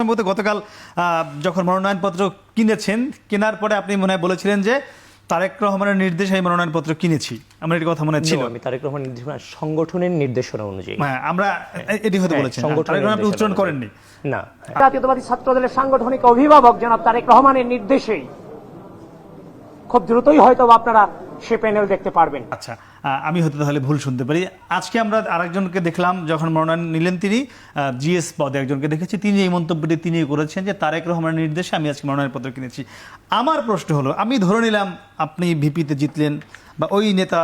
সম্ভবত গতকাল যখন মনোনয়নপত্র কিনেছেন, কেনার পরে আপনি মনে হয় বলেছিলেন যে তারেক রহমানের নির্দেশে এই মনোনয়নপত্র কিনেছি। আমার এটি কথা মনে ছিল। আমি তারেক রহমান সংগঠনের নির্দেশনা অনুযায়ী, হ্যাঁ, আমরা এটি হয়তো বলেছেন, তারেক রহমান আপনি উচ্চারণ করেননি। না, জাতীয়তাবাদী ছাত্রদলের সাংগঠনিক অভিভাবক জনাব তারেক রহমানের নির্দেশেই খুব দ্রুতই হয়তো আপনারা সে প্যানেল দেখতে পারবেন। আচ্ছা, আমি হয়তো তাহলে ভুল শুনতে পারি। আজকে আমরা আরেকজনকে দেখলাম, যখন মনোনয়ন নিলেন তিনি জিএস পদে একজনকে দেখেছি, তিনি এই মন্তব্যটি তিনি করেছেন যে তারেক রহমানের নির্দেশে আমি আজকে মনোনয়নপত্র কিনেছি। আমার প্রশ্ন হলো, আমি ধরে নিলাম আপনি ভিপিতে জিতলেন, বা ওই নেতা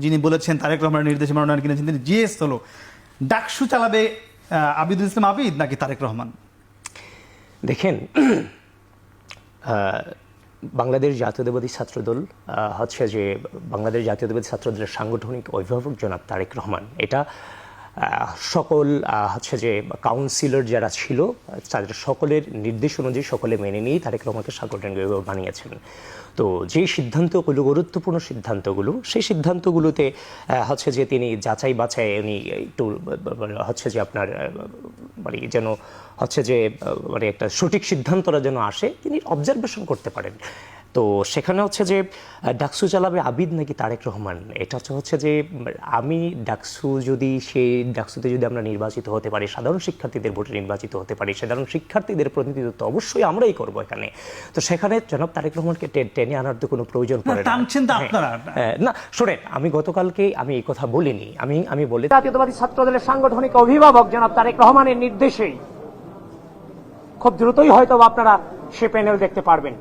যিনি বলেছেন তারেক রহমানের নির্দেশে মনোনয়ন কিনেছেন তিনি জিএস হলো, ডাকসু চালাবে আবিদুল ইসলাম আবিদ নাকি তারেক রহমান? দেখেন, বাংলাদেশ জাতীয়তাবাদী ছাত্রদল হচ্ছে যে বাংলাদেশ জাতীয়তাবাদী ছাত্রদলের সাংগঠনিক অভিভাবক জনাব তারেক রহমান, এটা সকল হচ্ছে যে কাউন্সিলর যারা ছিল তাদের সকলের নির্দেশ অনুযায়ী সকলে মেনে নিয়েই তারেক রহমানকে সাংগঠনিক অভিভাবক বানিয়েছেন। তো যে সিদ্ধান্তগুলো, গুরুত্বপূর্ণ সিদ্ধান্তগুলো, সেই সিদ্ধান্তগুলোতে হচ্ছে যে তিনি যাচাই বাছাই উনি একটু হচ্ছে যে আপনার মানে যেন হচ্ছে যে মানে একটা সঠিক সিদ্ধান্তটা যেন আসে, তিনি অবজারভেশন করতে পারেন। তো সেখানে হচ্ছে যে ডাকসু চালাবে আবিদ নাকি তারেক রহমান, এটা হচ্ছে যে আমি ডাকসু যদি সেই ডাকসুতে যদি আমরা নির্বাচিত হতে পারি, সাধারণ শিক্ষার্থীদের ভোটে নির্বাচিত হতে পারি, সাধারণ শিক্ষার্থীদের প্রতিনিধিত্ব অবশ্যই আমরাই করব এখানে। তো সেখানে জনাব তারেক রহমানকে টেনে আনার তো কোনো প্রয়োজন পড়ে না। না, শোনেন, আমি গতকালকে আমি এই কথা বলিনি, আমি বলে জাতীয়তাবাদী ছাত্রদলের সাংগঠনিক অভিভাবক জনাব তারেক রহমানের নির্দেশেই খুব দ্রুতই হয়তো আপনারা সে প্যানেল দেখতে পারবেন।